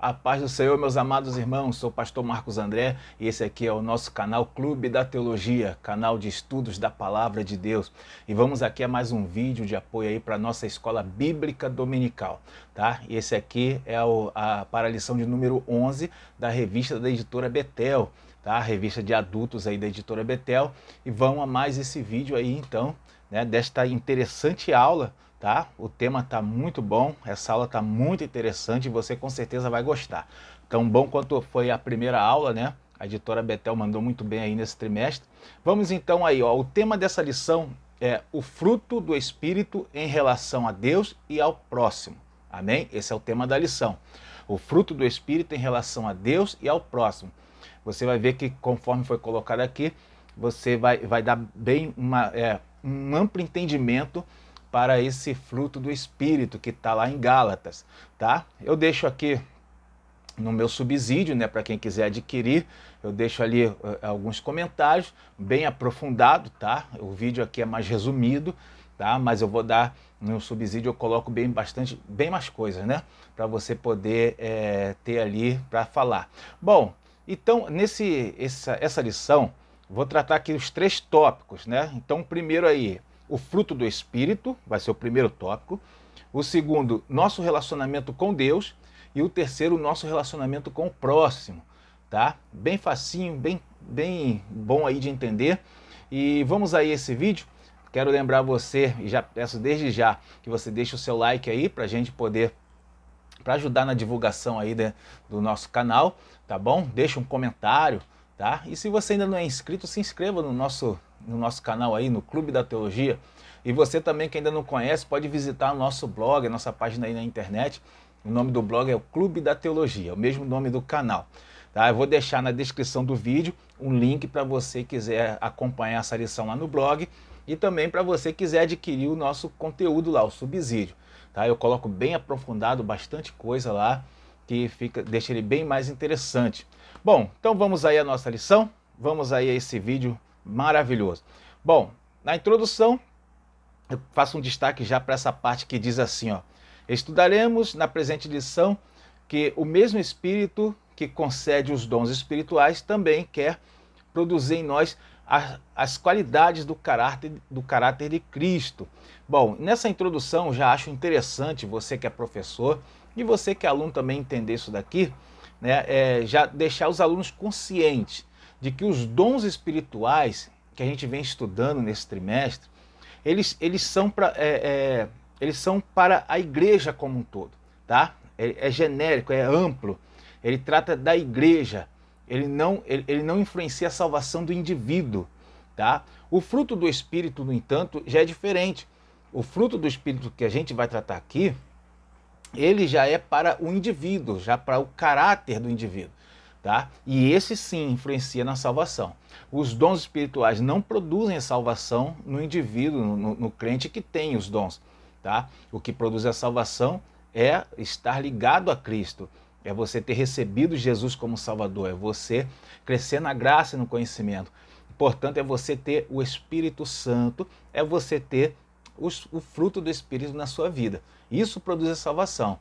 A paz do Senhor, meus amados irmãos, sou o pastor Marcos André e esse aqui é o nosso canal Clube da Teologia, canal de estudos da Palavra de Deus. E vamos aqui a mais um vídeo de apoio aí para a nossa escola bíblica dominical, tá? E esse aqui é para a lição de número 11 da revista da editora Betel, tá? A revista de adultos aí da editora Betel. E vamos a mais esse vídeo aí então, né, desta interessante aula. Tá? O tema está muito bom, essa aula está muito interessante e você com certeza vai gostar. Tão bom quanto foi a primeira aula, né? A editora Betel mandou muito bem aí nesse trimestre. Vamos então aí, ó, o tema dessa lição é o fruto do Espírito em relação a Deus e ao próximo. Amém? Esse é o tema da lição. O fruto do Espírito em relação a Deus e ao próximo. Você vai ver que conforme foi colocado aqui, você vai dar bem um amplo entendimento para esse fruto do Espírito que está lá em Gálatas, tá? Eu deixo aqui no meu subsídio, né, para quem quiser adquirir, eu deixo ali alguns comentários bem aprofundado, tá? O vídeo aqui é mais resumido, tá? Mas eu vou dar no subsídio, eu coloco bem mais coisas, né? Para você poder ter ali para falar. Bom, então essa lição, vou tratar aqui os 3 tópicos, né? Então, primeiro aí, o fruto do Espírito, vai ser o primeiro tópico. O segundo, nosso relacionamento com Deus. E o terceiro, nosso relacionamento com o próximo, tá? Bem facinho, bem bom aí de entender. E vamos aí a esse vídeo. Quero lembrar você, e já peço desde já, que você deixe o seu like aí para a gente poder, para ajudar na divulgação aí do nosso canal, tá bom? Deixa um comentário, tá? E se você ainda não é inscrito, se inscreva no nosso canal aí, no Clube da Teologia. E você também que ainda não conhece, pode visitar o nosso blog, a nossa página aí na internet. O nome do blog é o Clube da Teologia, o mesmo nome do canal. Tá? Eu vou deixar na descrição do vídeo um link para você quiser acompanhar essa lição lá no blog e também para você quiser adquirir o nosso conteúdo lá, o subsídio. Tá? Eu coloco bem aprofundado, bastante coisa lá, que deixa ele bem mais interessante. Bom, então vamos aí à nossa lição, vamos aí a esse vídeo maravilhoso. Bom, na introdução, eu faço um destaque já para essa parte que diz assim, ó: estudaremos na presente lição que o mesmo Espírito que concede os dons espirituais também quer produzir em nós as qualidades do caráter de Cristo. Bom, nessa introdução já acho interessante você que é professor e você que é aluno também entender isso daqui, né, já deixar os alunos conscientes de que os dons espirituais que a gente vem estudando nesse trimestre, eles são para a igreja como um todo, tá? É genérico, é amplo, ele trata da igreja, ele não influencia a salvação do indivíduo, tá? O fruto do Espírito, no entanto, já é diferente. O fruto do Espírito que a gente vai tratar aqui, ele já é para o indivíduo, já para o caráter do indivíduo, tá? E esse sim influencia na salvação. Os dons espirituais não produzem a salvação no indivíduo, no crente que tem os dons, tá? O que produz a salvação é estar ligado a Cristo, é você ter recebido Jesus como Salvador, é você crescer na graça e no conhecimento. Portanto, é você ter o Espírito Santo, é você ter o fruto do Espírito na sua vida. Isso produz a salvação.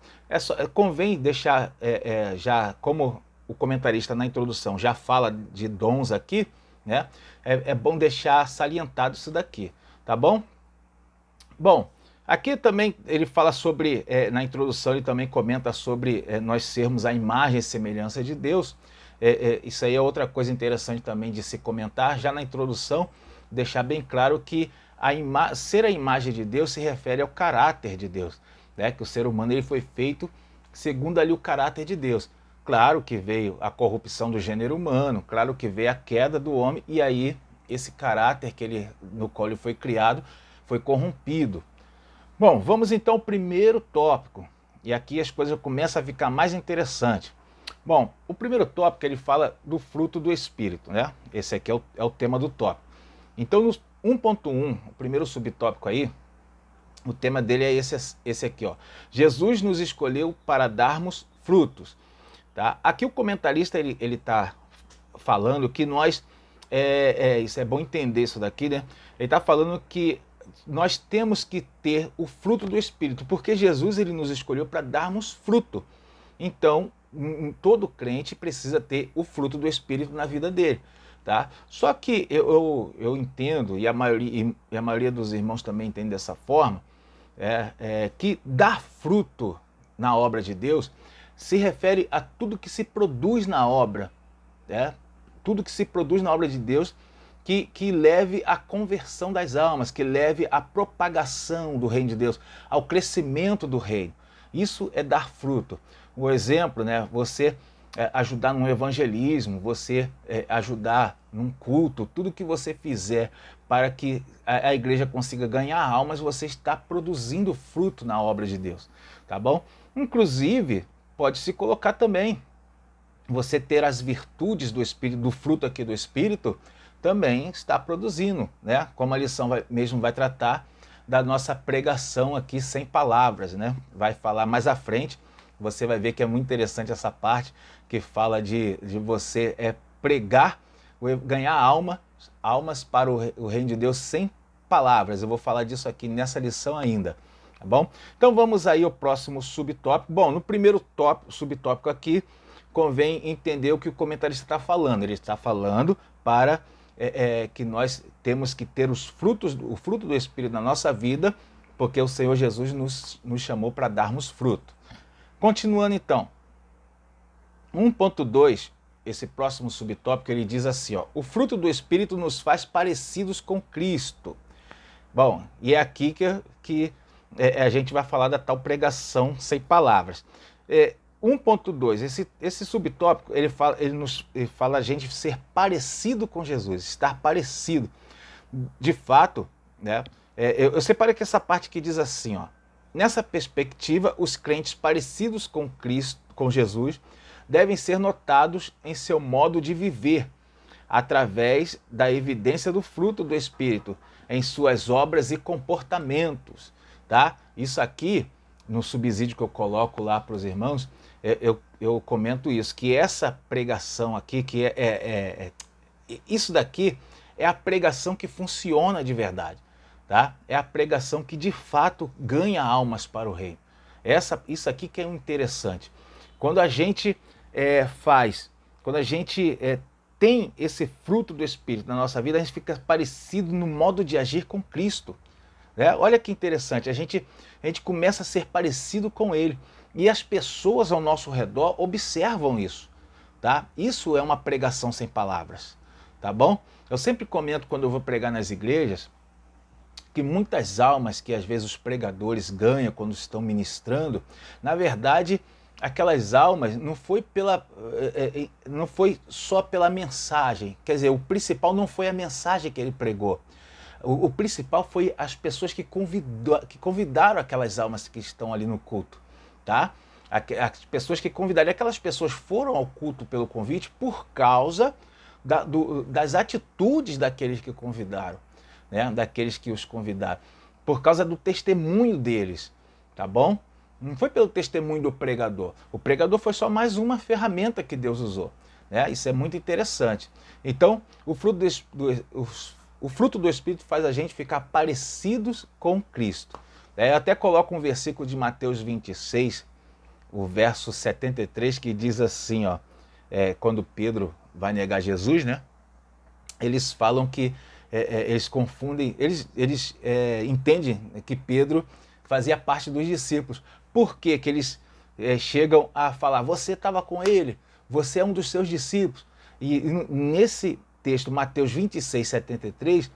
Convém deixar, já como o comentarista na introdução já fala de dons aqui, né? É bom deixar salientado isso daqui, tá bom? Bom, aqui também ele fala sobre, na introdução ele também comenta sobre nós sermos a imagem e semelhança de Deus. Isso aí é outra coisa interessante também de se comentar, já na introdução, deixar bem claro que ser a imagem de Deus se refere ao caráter de Deus, né? Que o ser humano ele foi feito segundo ali o caráter de Deus. Claro que veio a corrupção do gênero humano, claro que veio a queda do homem, e aí esse caráter no qual ele foi criado foi corrompido. Bom, vamos então ao primeiro tópico, e aqui as coisas começam a ficar mais interessantes. Bom, o primeiro tópico ele fala do fruto do Espírito, né? Esse aqui é o tema do tópico. Então, no 1.1, o primeiro subtópico aí, o tema dele é esse aqui, ó. Jesus nos escolheu para darmos frutos. Tá? Aqui o comentarista ele está falando que nós, isso é bom entender isso daqui, né? Ele está falando que nós temos que ter o fruto do Espírito, porque Jesus ele nos escolheu para darmos fruto. Então, todo crente precisa ter o fruto do Espírito na vida dele. Tá? Só que eu entendo, e a maioria dos irmãos também entende dessa forma, que dar fruto na obra de Deus se refere a tudo que se produz na obra, tudo que se produz na obra de Deus que leve à conversão das almas, que leve à propagação do reino de Deus, ao crescimento do reino. Isso é dar fruto. O exemplo, você ajudar no evangelismo, você ajudar num culto, tudo que você fizer para que a igreja consiga ganhar almas, você está produzindo fruto na obra de Deus, tá bom? Inclusive, pode se colocar também, você ter as virtudes do Espírito, do fruto aqui do Espírito, também está produzindo, né? Como a lição mesmo vai tratar da nossa pregação aqui sem palavras, né? Vai falar mais à frente, você vai ver que é muito interessante essa parte que fala de você pregar, ganhar almas para o reino de Deus sem palavras. Eu vou falar disso aqui nessa lição ainda, tá bom? Então vamos aí ao próximo subtópico. Bom, no primeiro subtópico aqui, convém entender o que o comentarista está falando. Ele está falando para que nós temos que ter o fruto do Espírito na nossa vida, porque o Senhor Jesus nos chamou para darmos fruto. Continuando então, 1.2, esse próximo subtópico, ele diz assim, ó, o fruto do Espírito nos faz parecidos com Cristo. Bom, e é aqui que a gente vai falar da tal pregação sem palavras. 1.2, esse subtópico, ele fala a gente ser parecido com Jesus, estar parecido. De fato, né, eu separei aqui essa parte que diz assim, ó, nessa perspectiva, os crentes parecidos com Cristo, com Jesus, devem ser notados em seu modo de viver, através da evidência do fruto do Espírito, em suas obras e comportamentos. Tá? Isso aqui, no subsídio que eu coloco lá para os irmãos, eu comento isso, que essa pregação aqui, que isso daqui é a pregação que funciona de verdade. Tá? É a pregação que de fato ganha almas para o reino. Isso aqui que é interessante. Quando a gente quando a gente tem esse fruto do Espírito na nossa vida, a gente fica parecido no modo de agir com Cristo. Né? Olha que interessante, a gente começa a ser parecido com Ele. E as pessoas ao nosso redor observam isso. Tá? Isso é uma pregação sem palavras. Tá bom? Eu sempre comento quando eu vou pregar nas igrejas, que muitas almas que às vezes os pregadores ganham quando estão ministrando, na verdade, aquelas almas não foi só pela mensagem, quer dizer, o principal não foi a mensagem que ele pregou, o principal foi as pessoas que convidaram aquelas almas que estão ali no culto, tá? As pessoas que convidaram, aquelas pessoas foram ao culto pelo convite por causa das atitudes daqueles que convidaram. Né, daqueles que os convidaram, por causa do testemunho deles, tá bom? Não foi pelo testemunho do pregador. O pregador foi só mais uma ferramenta que Deus usou. Né? Isso é muito interessante. Então, o fruto do Espírito faz a gente ficar parecidos com Cristo. Eu até coloco um versículo de Mateus 26, o verso 73, que diz assim, ó, quando Pedro vai negar Jesus, né? Eles falam que eles confundem, eles entendem que Pedro fazia parte dos discípulos. Por que eles chegam a falar, você estava com ele, você é um dos seus discípulos? E nesse texto, Mateus 26, 73,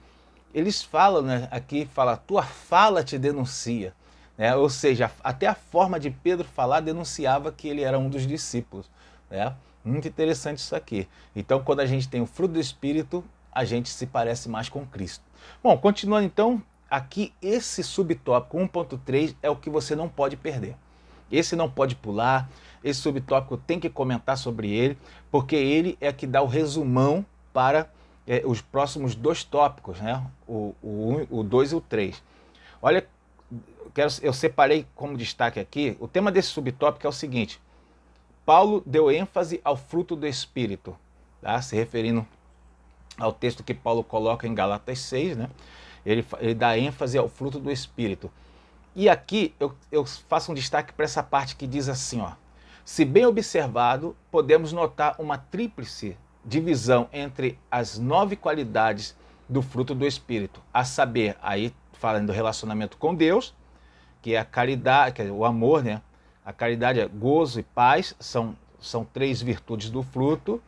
eles falam, né, aqui, fala, tua fala te denuncia. Né? Ou seja, até a forma de Pedro falar denunciava que ele era um dos discípulos. Né? Muito interessante isso aqui. Então, quando a gente tem o fruto do Espírito, a gente se parece mais com Cristo. Bom, continuando então, aqui esse subtópico 1.3 é o que você não pode perder. Esse não pode pular, esse subtópico tem que comentar sobre ele, porque ele é que dá o resumão para os próximos dois tópicos, né? O 2 e o 3. Olha, eu separei como destaque aqui, o tema desse subtópico é o seguinte, Paulo deu ênfase ao fruto do Espírito, tá? Se referindo ao texto que Paulo coloca em Gálatas 6, né? Ele dá ênfase ao fruto do Espírito. E aqui eu faço um destaque para essa parte que diz assim, ó, Se bem observado, podemos notar uma tríplice divisão entre as 9 qualidades do fruto do Espírito, a saber, aí falando do relacionamento com Deus, que é a caridade, que é o amor, né? A caridade é gozo e paz, são 3 virtudes do fruto,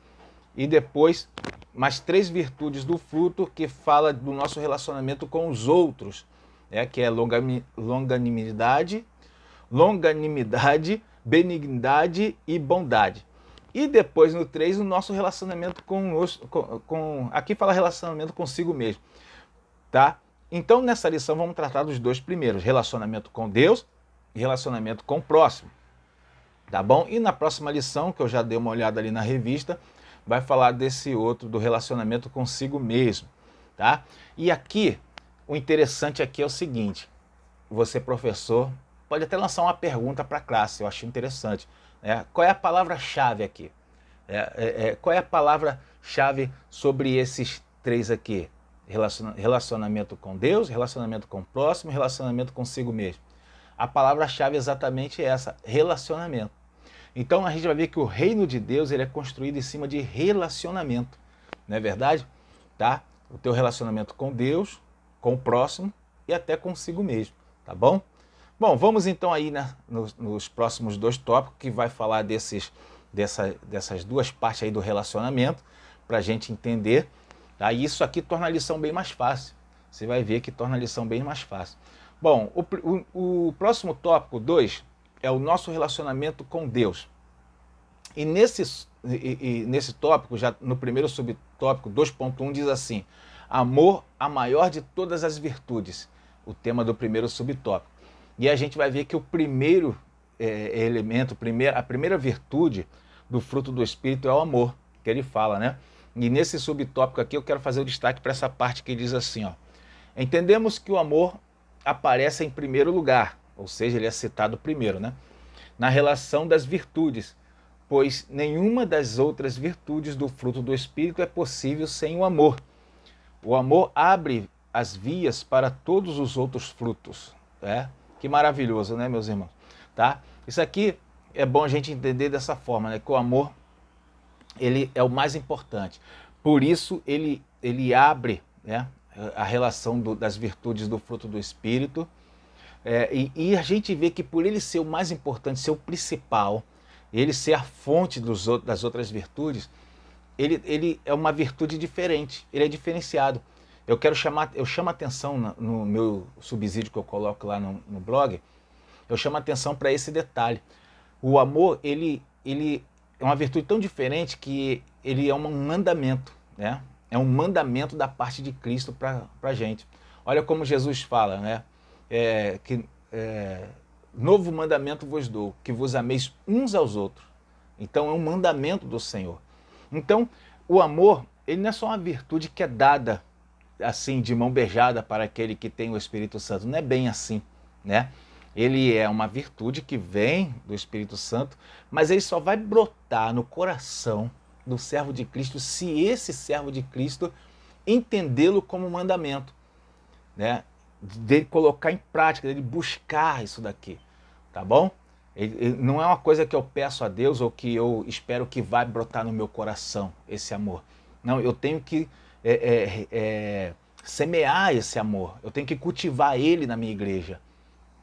e depois mais 3 virtudes do fruto que fala do nosso relacionamento com os outros, né? Que é longanimidade, benignidade e bondade. E depois no 3, o nosso relacionamento aqui fala relacionamento consigo mesmo, tá? Então nessa lição vamos tratar dos 2 primeiros, relacionamento com Deus e relacionamento com o próximo, tá bom? E na próxima lição, que eu já dei uma olhada ali na revista, vai falar desse outro, do relacionamento consigo mesmo, tá? E aqui, o interessante aqui é o seguinte, você professor, pode até lançar uma pergunta para a classe, eu acho interessante, né? Qual é a palavra-chave aqui? Qual é a palavra-chave sobre esses 3 aqui? Relacionamento com Deus, relacionamento com o próximo, relacionamento consigo mesmo. A palavra-chave é exatamente essa, relacionamento. Então a gente vai ver que o reino de Deus ele é construído em cima de relacionamento, não é verdade? Tá? O teu relacionamento com Deus, com o próximo e até consigo mesmo, tá bom? Bom, vamos então aí, né, nos próximos 2 tópicos que vai falar dessas 2 partes aí do relacionamento, para a gente entender. Tá? E isso aqui torna a lição bem mais fácil. Você vai ver que torna a lição bem mais fácil. Bom, o próximo tópico 2 é o nosso relacionamento com Deus. E nesse tópico, já no primeiro subtópico 2.1 diz assim, amor a maior de todas as virtudes, o tema do primeiro subtópico. E a gente vai ver que o primeiro elemento, a primeira virtude do fruto do Espírito é o amor, que ele fala, né? E nesse subtópico aqui eu quero fazer o destaque para essa parte que diz assim, ó, entendemos que o amor aparece em primeiro lugar, ou seja, ele é citado primeiro, né? Na relação das virtudes, pois nenhuma das outras virtudes do fruto do Espírito é possível sem o amor. O amor abre as vias para todos os outros frutos. Que maravilhoso, né, meus irmãos? Tá? Isso aqui é bom a gente entender dessa forma, né? Que o amor ele é o mais importante. Por isso ele abre, né, a relação das virtudes do fruto do Espírito. E a gente vê que por ele ser o mais importante, ser o principal, ele ser a fonte das outras virtudes, ele é uma virtude diferente, ele é diferenciado. Eu chamo a atenção no meu subsídio que eu coloco lá no blog, eu chamo a atenção para esse detalhe. O amor, ele é uma virtude tão diferente que ele é um mandamento, né? É um mandamento da parte de Cristo para a gente. Olha como Jesus fala, né? Novo mandamento vos dou, que vos ameis uns aos outros. Então é um mandamento do Senhor. Então o amor, ele não é só uma virtude que é dada assim de mão beijada para aquele que tem o Espírito Santo, não é bem assim, né? Ele é uma virtude que vem do Espírito Santo, mas ele só vai brotar no coração do servo de Cristo se esse servo de Cristo entendê-lo como mandamento, né? Dele colocar em prática, dele buscar isso daqui, tá bom? Não é uma coisa que eu peço a Deus ou que eu espero que vai brotar no meu coração, esse amor. Não, eu tenho que semear esse amor, eu tenho que cultivar ele na minha igreja,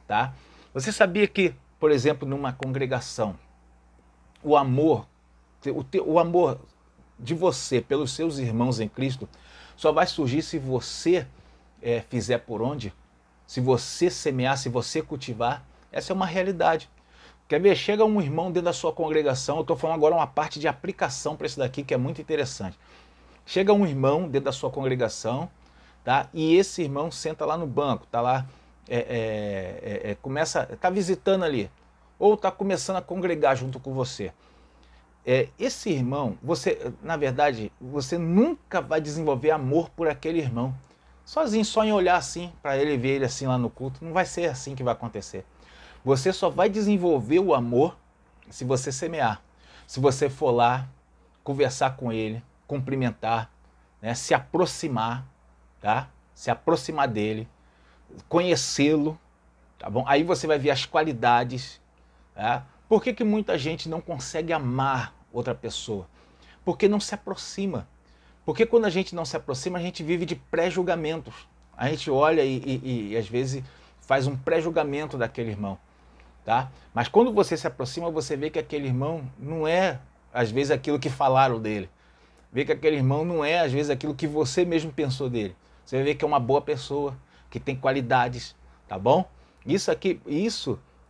tá? Você sabia que, por exemplo, numa congregação, o amor de você pelos seus irmãos em Cristo só vai surgir se você fizer por onde? Se você semear, se você cultivar, essa é uma realidade. Quer ver? Chega um irmão dentro da sua congregação, eu estou falando agora uma parte de aplicação para isso daqui que é muito interessante. Chega um irmão dentro da sua congregação, tá? E esse irmão senta lá no banco, tá lá, tá visitando ali, ou tá começando a congregar junto com você. Esse irmão, na verdade, você nunca vai desenvolver amor por aquele irmão. Sozinho, só em olhar assim, para ele ver ele assim lá no culto, não vai ser assim que vai acontecer. Você só vai desenvolver o amor se você semear. Se você for lá, conversar com ele, cumprimentar, né, se aproximar, tá? Se aproximar dele, conhecê-lo, tá bom? Aí você vai ver as qualidades, tá? Por que muita gente não consegue amar outra pessoa? Porque não se aproxima. Porque quando a gente não se aproxima, a gente vive de pré-julgamentos. A gente olha e às vezes faz um pré-julgamento daquele irmão. Tá? Mas quando você se aproxima, você vê que aquele irmão não é, às vezes, aquilo que falaram dele. Vê que aquele irmão não é, às vezes, aquilo que você mesmo pensou dele. Você vai ver que é uma boa pessoa, que tem qualidades, tá bom? Isso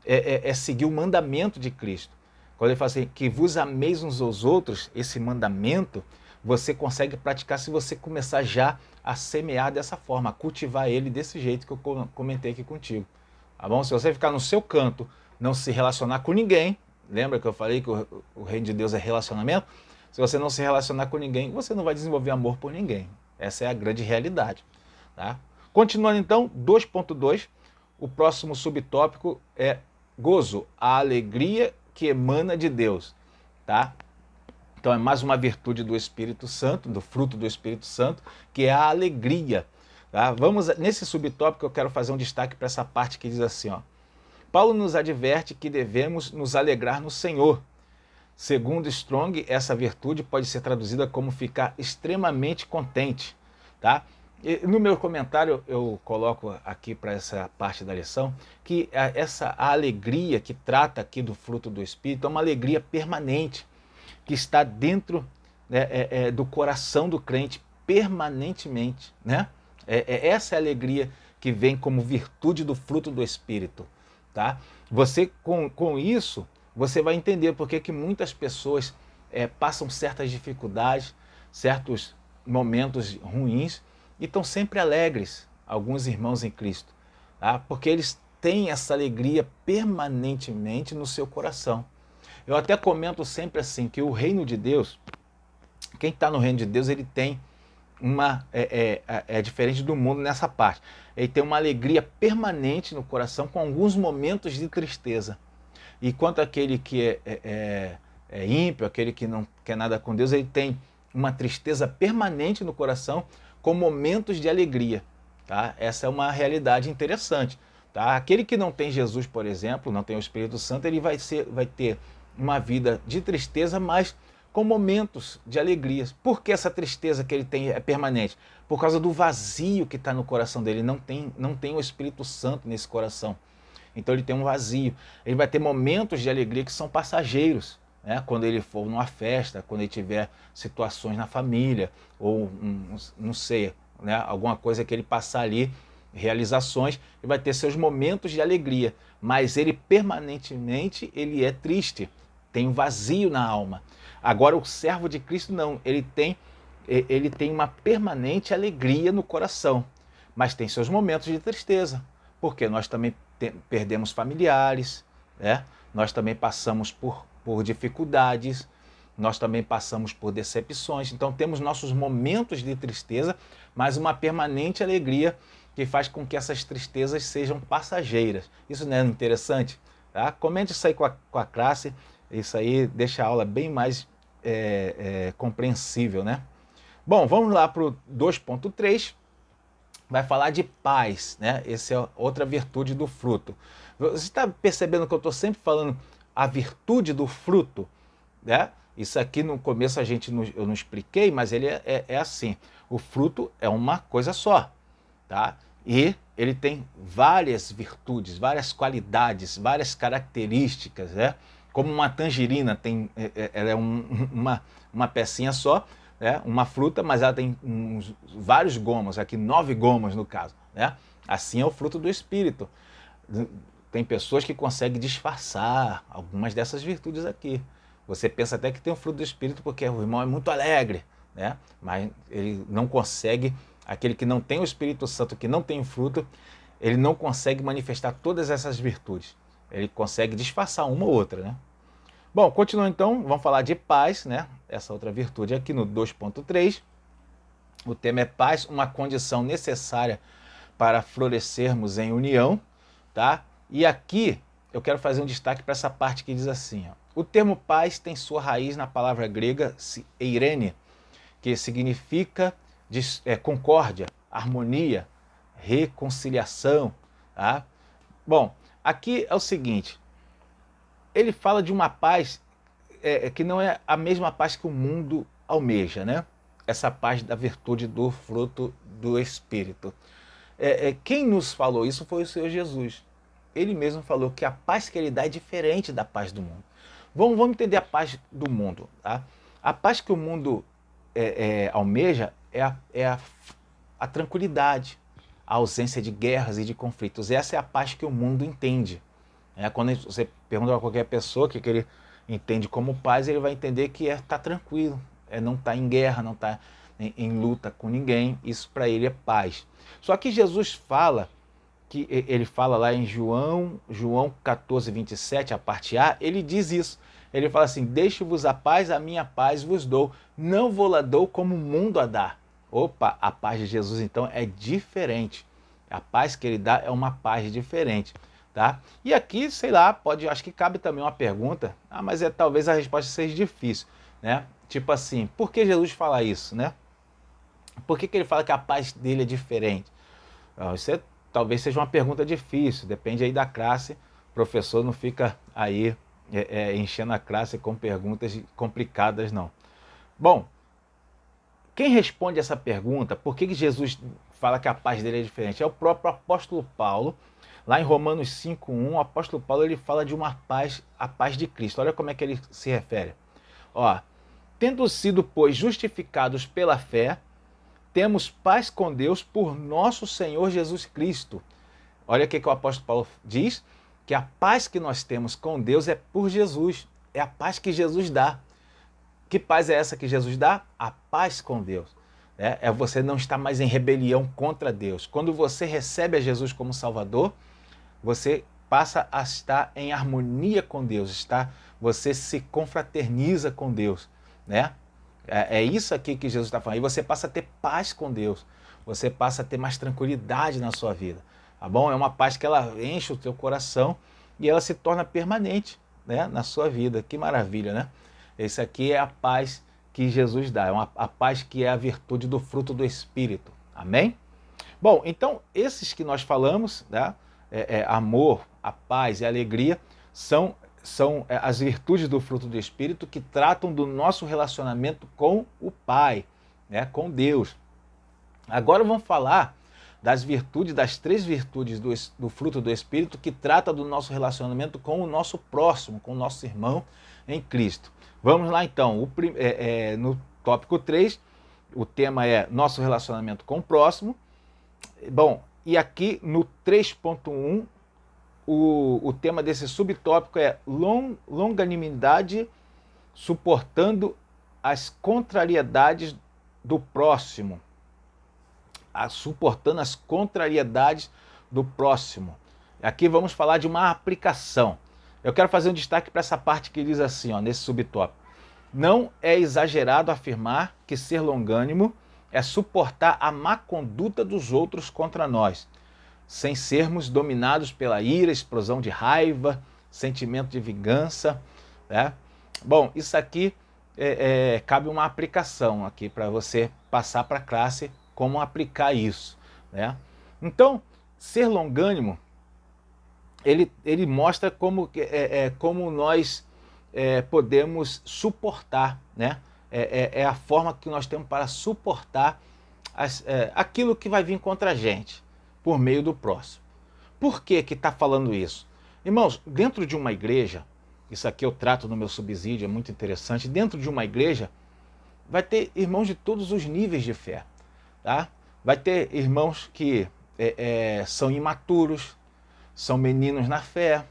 é seguir o mandamento de Cristo. Quando ele fala assim, que vos ameis uns aos outros, esse mandamento, você consegue praticar se você começar já a semear dessa forma, a cultivar ele desse jeito que eu comentei aqui contigo. Tá bom? Se você ficar no seu canto, não se relacionar com ninguém, lembra que eu falei que o reino de Deus é relacionamento? Se você não se relacionar com ninguém, você não vai desenvolver amor por ninguém. Essa é a grande realidade. Tá? Continuando então, 2.2, o próximo subtópico é gozo, a alegria que emana de Deus. Tá? Então é mais uma virtude do Espírito Santo, do fruto do Espírito Santo, que é a alegria. Tá? Nesse subtópico eu quero fazer um destaque para essa parte que diz assim, ó. Paulo nos adverte que devemos nos alegrar no Senhor. Segundo Strong, essa virtude pode ser traduzida como ficar extremamente contente. Tá? E no meu comentário eu coloco aqui para essa parte da lição que a alegria que trata aqui do fruto do Espírito é uma alegria permanente, que está dentro, né, do coração do crente permanentemente. Né? Essa é a alegria que vem como virtude do fruto do Espírito. Tá? Você, com isso, você vai entender por que muitas pessoas passam certas dificuldades, certos momentos ruins e estão sempre alegres, alguns irmãos em Cristo. Tá? Porque eles têm essa alegria permanentemente no seu coração. Eu até comento sempre assim, que o reino de Deus, quem está no reino de Deus, ele tem diferente do mundo nessa parte. Ele tem uma alegria permanente no coração, com alguns momentos de tristeza. E quanto aquele que é ímpio, aquele que não quer nada com Deus, ele tem uma tristeza permanente no coração, com momentos de alegria. Tá? Essa é uma realidade interessante. Tá? Aquele que não tem Jesus, por exemplo, não tem o Espírito Santo, ele vai ter uma vida de tristeza, mas com momentos de alegrias. Por que essa tristeza que ele tem é permanente? Por causa do vazio que está no coração dele. Não tem o Espírito Santo nesse coração. Então ele tem um vazio. Ele vai ter momentos de alegria que são passageiros. Né? Quando ele for numa festa, quando ele tiver situações na família, ou não sei, né? Alguma coisa que ele passar ali, realizações, ele vai ter seus momentos de alegria. Mas ele permanentemente ele é triste. Tem um vazio na alma. Agora o servo de Cristo não, ele tem uma permanente alegria no coração, mas tem seus momentos de tristeza, porque nós também perdemos familiares, né? Nós também passamos por dificuldades, nós também passamos por decepções, então temos nossos momentos de tristeza, mas uma permanente alegria que faz com que essas tristezas sejam passageiras. Isso não é interessante? Tá? Comente isso aí com a classe. Isso aí deixa a aula bem mais compreensível, né? Bom, vamos lá para o 2.3, vai falar de paz, né? Essa é outra virtude do fruto. Você está percebendo que eu estou sempre falando a virtude do fruto, né? Isso aqui no começo eu não expliquei, mas ele é assim. O fruto é uma coisa só, tá? E ele tem várias virtudes, várias qualidades, várias características, né? Como uma tangerina, ela é uma pecinha só, né? Uma fruta, mas ela tem vários gomos, aqui 9 gomos no caso. Né? Assim é o fruto do Espírito. Tem pessoas que conseguem disfarçar algumas dessas virtudes aqui. Você pensa até que tem o fruto do Espírito porque o irmão é muito alegre, né? Mas ele não consegue, aquele que não tem o Espírito Santo, que não tem o fruto, ele não consegue manifestar todas essas virtudes. Ele consegue disfarçar uma ou outra, né? Bom, continuando então, vamos falar de paz, né? Essa outra virtude aqui no 2.3. O tema é paz, uma condição necessária para florescermos em união, tá? E aqui eu quero fazer um destaque para essa parte que diz assim, ó. O termo paz tem sua raiz na palavra grega eirene, que significa concórdia, harmonia, reconciliação, tá? Bom, aqui é o seguinte, ele fala de uma paz que não é a mesma paz que o mundo almeja, né? Essa paz da virtude do fruto do Espírito. Quem nos falou isso foi o Senhor Jesus. Ele mesmo falou que a paz que ele dá é diferente da paz do mundo. Vamos entender a paz do mundo. Tá? A paz que o mundo almeja a tranquilidade, a ausência de guerras e de conflitos. Essa é a paz que o mundo entende. Quando você pergunta a qualquer pessoa o que ele entende como paz, ele vai entender que está tranquilo, não está em guerra, não está em luta com ninguém. Isso para ele é paz. Só que Jesus fala, que ele fala lá em João 14, 27, a parte A, ele diz isso. Ele fala assim: deixe-vos a paz, a minha paz vos dou, não vou lá dou como o mundo a dá. Opa, a paz de Jesus então é diferente. A paz que ele dá é uma paz diferente. Tá? E aqui, sei lá, acho que cabe também uma pergunta, mas talvez a resposta seja difícil, né? Tipo assim, por que Jesus fala isso, né? Por que ele fala que a paz dele é diferente? Isso talvez seja uma pergunta difícil, depende aí da classe, o professor não fica aí enchendo a classe com perguntas complicadas, não. Bom, quem responde essa pergunta, por que Jesus fala que a paz dele é diferente? É o próprio apóstolo Paulo. Lá em Romanos 5:1, o apóstolo Paulo ele fala de uma paz, a paz de Cristo. Olha como é que ele se refere. Tendo sido, pois, justificados pela fé, temos paz com Deus por nosso Senhor Jesus Cristo. Olha o que o apóstolo Paulo diz, que a paz que nós temos com Deus é por Jesus. É a paz que Jesus dá. Que paz é essa que Jesus dá? A paz com Deus. É você não estar mais em rebelião contra Deus. Quando você recebe a Jesus como Salvador, você passa a estar em harmonia com Deus, você se confraterniza com Deus, né? É isso aqui que Jesus está falando. E você passa a ter paz com Deus, você passa a ter mais tranquilidade na sua vida, tá bom? É uma paz que ela enche o teu coração e ela se torna permanente, né, na sua vida. Que maravilha, né? Esse aqui é a paz que Jesus dá, a paz que é a virtude do fruto do Espírito. Amém? Bom, então esses que nós falamos, né? Amor, a paz e a alegria são as virtudes do fruto do Espírito que tratam do nosso relacionamento com o Pai, né, com Deus. Agora vamos falar das virtudes, das três virtudes do fruto do Espírito que trata do nosso relacionamento com o nosso próximo, com o nosso irmão em Cristo. Vamos lá então, no tópico 3, o tema é nosso relacionamento com o próximo. Bom, e aqui no 3.1, o tema desse subtópico é longanimidade suportando as contrariedades do próximo. Suportando as contrariedades do próximo. Aqui vamos falar de uma aplicação. Eu quero fazer um destaque para essa parte que diz assim, nesse subtópico. Não é exagerado afirmar que ser longânimo é suportar a má conduta dos outros contra nós, sem sermos dominados pela ira, explosão de raiva, sentimento de vingança, né? Bom, isso aqui cabe uma aplicação aqui para você passar para a classe como aplicar isso, né? Então, ser longânimo, ele mostra como nós podemos suportar, né? É a forma que nós temos para suportar aquilo que vai vir contra a gente, por meio do próximo. Por que está falando isso? Irmãos, dentro de uma igreja, isso aqui eu trato no meu subsídio, é muito interessante, dentro de uma igreja vai ter irmãos de todos os níveis de fé. Tá? Vai ter irmãos que são imaturos, são meninos na fé,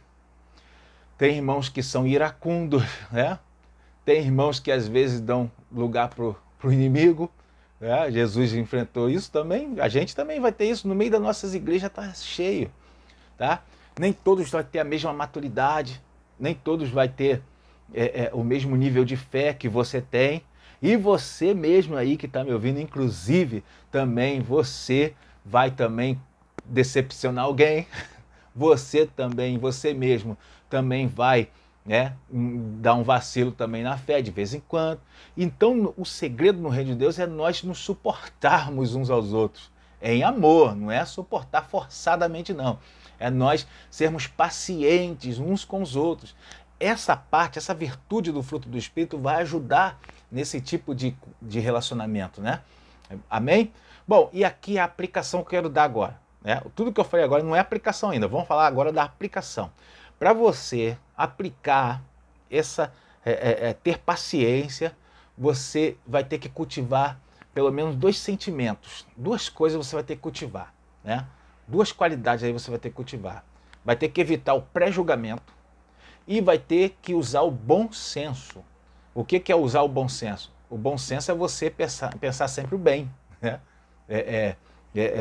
tem irmãos que são iracundos, né? Tem irmãos que às vezes dão lugar para o inimigo, né? Jesus enfrentou isso também, a gente também vai ter isso, no meio das nossas igrejas está cheio. Tá? Nem todos vão ter a mesma maturidade, nem todos vão ter o mesmo nível de fé que você tem. E você mesmo aí que está me ouvindo, inclusive, também você vai também decepcionar alguém. Você mesmo também vai, né, dar um vacilo também na fé de vez em quando. Então o segredo no reino de Deus é nós nos suportarmos uns aos outros. Em amor, não é suportar forçadamente não. É nós sermos pacientes uns com os outros. essa parte, essa virtude do fruto do Espírito vai ajudar nesse tipo de relacionamento, né? Amém? Bom, e aqui a aplicação que eu quero dar agora, né? Tudo que eu falei agora não é aplicação ainda, vamos falar agora da aplicação. Para você aplicar ter paciência, você vai ter que cultivar pelo menos 2 sentimentos, 2 coisas você vai ter que cultivar, né? 2 qualidades aí você vai ter que cultivar. Vai ter que evitar o pré-julgamento e vai ter que usar o bom senso. O que é usar o bom senso? O bom senso é você pensar sempre o bem, né?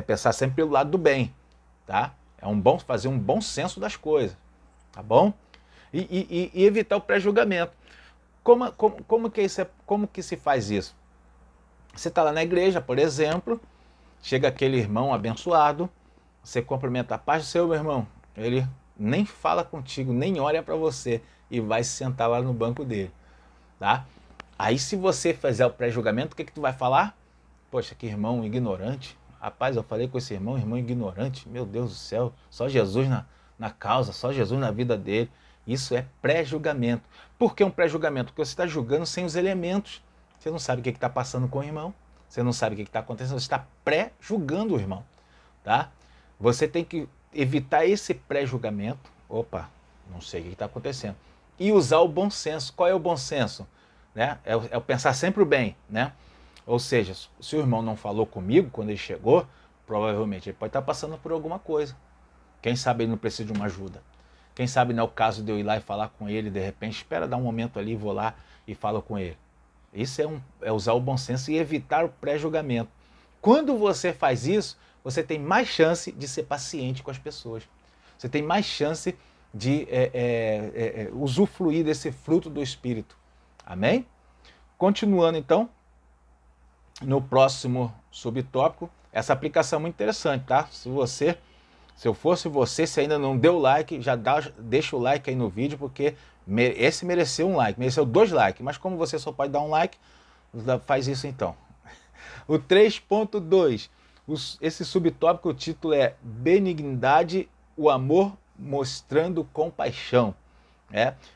Pensar sempre pelo lado do bem, tá? Fazer um bom senso das coisas, tá bom? E evitar o pré-julgamento. Como que se faz isso? Você está lá na igreja, por exemplo, chega aquele irmão abençoado, você cumprimenta a paz do seu irmão, ele nem fala contigo, nem olha para você e vai se sentar lá no banco dele, tá? Aí se você fizer o pré-julgamento, o que tu vai falar? Poxa, que irmão ignorante. Rapaz, eu falei com esse irmão ignorante, meu Deus do céu, só Jesus na causa, só Jesus na vida dele. Isso é pré-julgamento. Por que um pré-julgamento? Porque você está julgando sem os elementos. Você não sabe o que está passando com o irmão, você não sabe o que está acontecendo, você está pré-julgando o irmão, tá? Você tem que evitar esse pré-julgamento. Opa, não sei o que está acontecendo. E usar o bom senso. Qual é o bom senso? Né? É o pensar sempre o bem, né? Ou seja, se o irmão não falou comigo quando ele chegou, provavelmente ele pode estar passando por alguma coisa. Quem sabe ele não precisa de uma ajuda. Quem sabe não é o caso de eu ir lá e falar com ele, de repente, espera dar um momento ali, vou lá e falo com ele. Isso é usar o bom senso e evitar o pré-julgamento. Quando você faz isso, você tem mais chance de ser paciente com as pessoas. Você tem mais chance de usufruir desse fruto do Espírito. Amém? Continuando então, no próximo subtópico, essa aplicação é muito interessante, tá? Se eu fosse você, se ainda não deu like, deixa o like aí no vídeo, porque esse mereceu um like, mereceu 2 likes, mas como você só pode dar um like, faz isso então. O 3.2, esse subtópico, o título é Benignidade, o amor mostrando compaixão.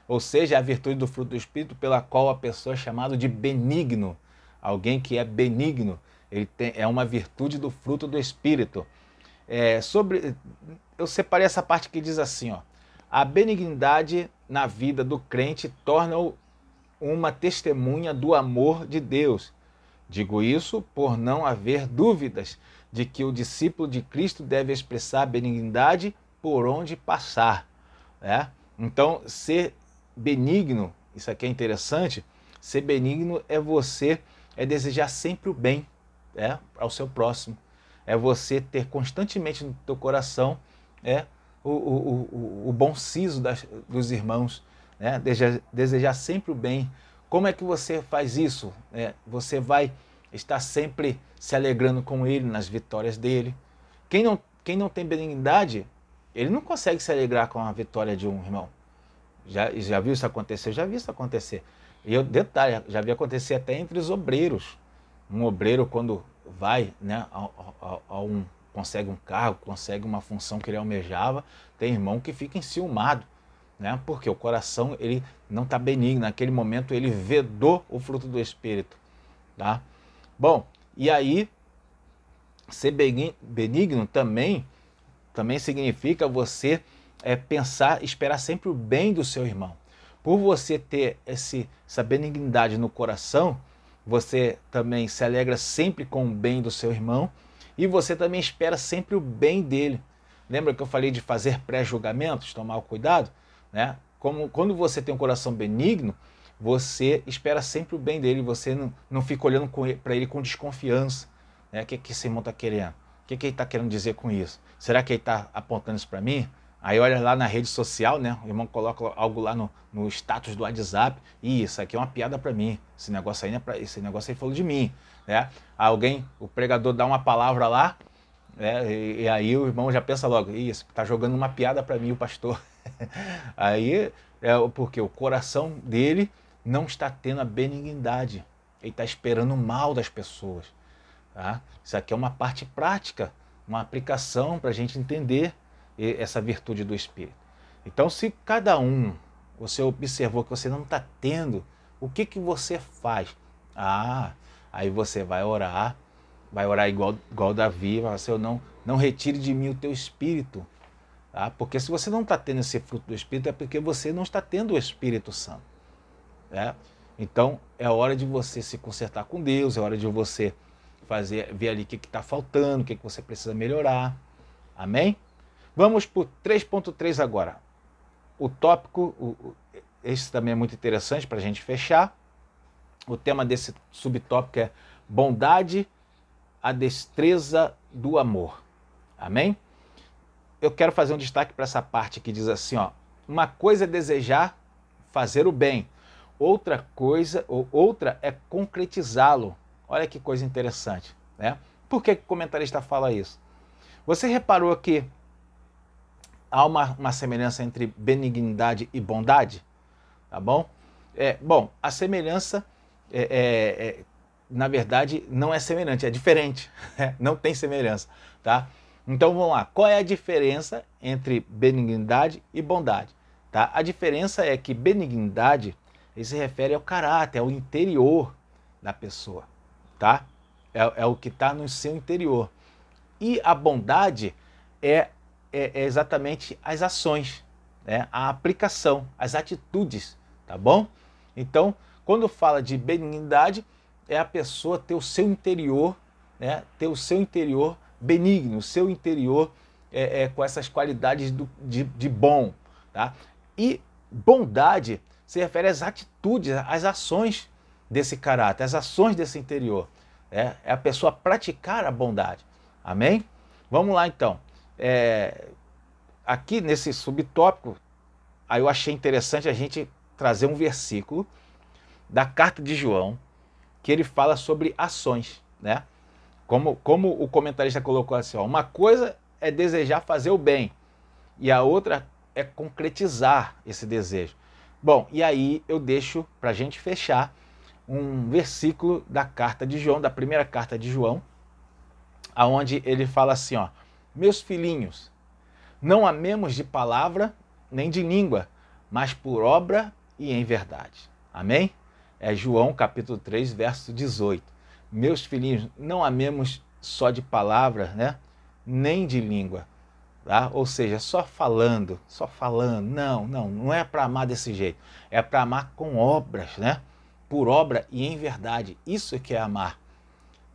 Ou seja, a virtude do fruto do Espírito pela qual a pessoa é chamada de benigno. Alguém que é benigno, é uma virtude do fruto do Espírito. Eu separei essa parte que diz assim, ó, a benignidade na vida do crente torna-o uma testemunha do amor de Deus. Digo isso por não haver dúvidas de que o discípulo de Cristo deve expressar benignidade por onde passar. Então, ser benigno, isso aqui é interessante, ser benigno é desejar sempre o bem ao seu próximo. É você ter constantemente no teu coração o bom siso dos irmãos, desejar sempre o bem. Como é que você faz isso? Você vai estar sempre se alegrando com ele, nas vitórias dele. Quem não tem benignidade, ele não consegue se alegrar com a vitória de um irmão. Já viu isso acontecer? Eu já vi isso acontecer. E detalhe, já vi acontecer até entre os obreiros. Um obreiro, quando vai, consegue um cargo, consegue uma função que ele almejava, tem irmão que fica enciumado, porque o coração ele não está benigno. Naquele momento ele vedou o fruto do Espírito. Tá? Bom, e aí, ser benigno também significa você esperar sempre o bem do seu irmão. Por você ter essa benignidade no coração, você também se alegra sempre com o bem do seu irmão e você também espera sempre o bem dele. Lembra que eu falei de fazer pré-julgamentos, tomar o cuidado? Quando você tem um coração benigno, você espera sempre o bem dele, você não fica olhando para ele com desconfiança. O que esse irmão está querendo? O que ele está querendo dizer com isso? Será que ele está apontando isso para mim? Aí olha lá na rede social, o irmão coloca algo lá no status do WhatsApp, isso aqui é uma piada para mim, esse negócio aí falou de mim. O pregador dá uma palavra lá, e aí o irmão já pensa logo, isso, está jogando uma piada para mim o pastor. Aí porque o coração dele não está tendo a benignidade, ele está esperando o mal das pessoas. Tá? Isso aqui é uma parte prática, uma aplicação para a gente entender essa virtude do Espírito. Então, se cada um você observou que você não está tendo, o que que você faz? Aí você vai orar igual Davi, vai ser, não retire de mim o teu espírito. Tá? Porque se você não está tendo esse fruto do Espírito, é porque você não está tendo o Espírito Santo. Né? Então é hora de você se consertar com Deus, é hora de você ver ali o que está faltando, o que você precisa melhorar. Amém? Vamos para o 3.3 agora. O tópico, esse também é muito interessante para a gente fechar. O tema desse subtópico é bondade, a destreza do amor. Amém? Eu quero fazer um destaque para essa parte que diz assim, ó, uma coisa é desejar fazer o bem, outra é concretizá-lo. Olha que coisa interessante, né? Por que o comentarista fala isso? Você reparou que há uma semelhança entre benignidade e bondade? Tá bom? Bom, a semelhança, na verdade, não é semelhante, é diferente. Não tem semelhança, tá? Então vamos lá, qual é a diferença entre benignidade e bondade? Tá? A diferença é que benignidade se refere ao caráter, ao interior da pessoa. Tá? É o que está no seu interior. E a bondade é exatamente as ações, né? A aplicação, as atitudes. Tá bom? Então, quando fala de benignidade, é a pessoa ter o seu interior, né? Ter o seu interior benigno, o seu interior com essas qualidades de bom. Tá? E bondade se refere às atitudes, às ações desse caráter, às ações desse interior. É a pessoa praticar a bondade. Amém? Vamos lá então. Aqui nesse subtópico, aí eu achei interessante a gente trazer um versículo da carta de João, que ele fala sobre ações, né? Como o comentarista colocou assim, ó, uma coisa é desejar fazer o bem e a outra é concretizar esse desejo. Bom, e aí eu deixo para a gente fechar um versículo da carta de João, da primeira carta de João, aonde ele fala assim, ó, meus filhinhos, não amemos de palavra nem de língua, mas por obra e em verdade. Amém? É João capítulo 3, verso 18. Meus filhinhos, não amemos só de palavra, né? Nem de língua. Tá? Ou seja, só falando. Não é para amar desse jeito. É para amar com obras, né? Por obra e em verdade. Isso é que é amar.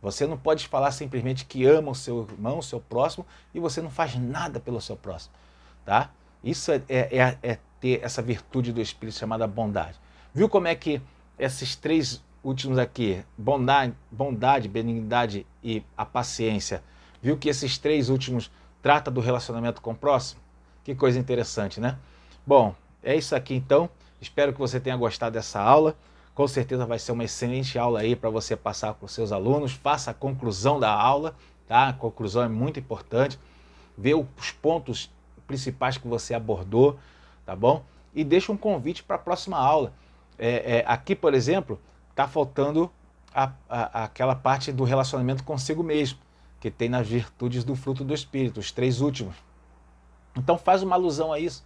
Você não pode falar simplesmente que ama o seu irmão, o seu próximo, e você não faz nada pelo seu próximo. Tá? Isso é ter essa virtude do Espírito chamada bondade. Viu como é que esses três últimos aqui, bondade, benignidade e a paciência, viu que esses três últimos tratam do relacionamento com o próximo? Que coisa interessante, né? Bom, é isso aqui então. Espero que você tenha gostado dessa aula. Com certeza vai ser uma excelente aula aí para você passar para os seus alunos. Faça a conclusão da aula, tá? A conclusão é muito importante. Vê os pontos principais que você abordou, tá bom? E deixa um convite para a próxima aula. Aqui, por exemplo, está faltando aquela parte do relacionamento consigo mesmo, que tem nas virtudes do fruto do Espírito, os três últimos. Então faz uma alusão a isso,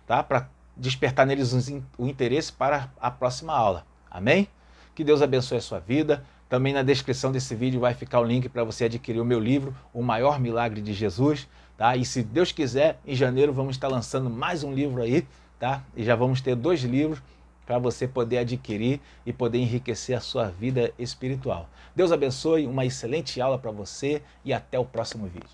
tá? Para despertar neles o interesse para a próxima aula. Amém? Que Deus abençoe a sua vida. Também na descrição desse vídeo vai ficar o link para você adquirir o meu livro, O Maior Milagre de Jesus. Tá? E se Deus quiser, em janeiro vamos estar lançando mais um livro aí, tá? E já vamos ter 2 livros para você poder adquirir e poder enriquecer a sua vida espiritual. Deus abençoe, uma excelente aula para você e até o próximo vídeo.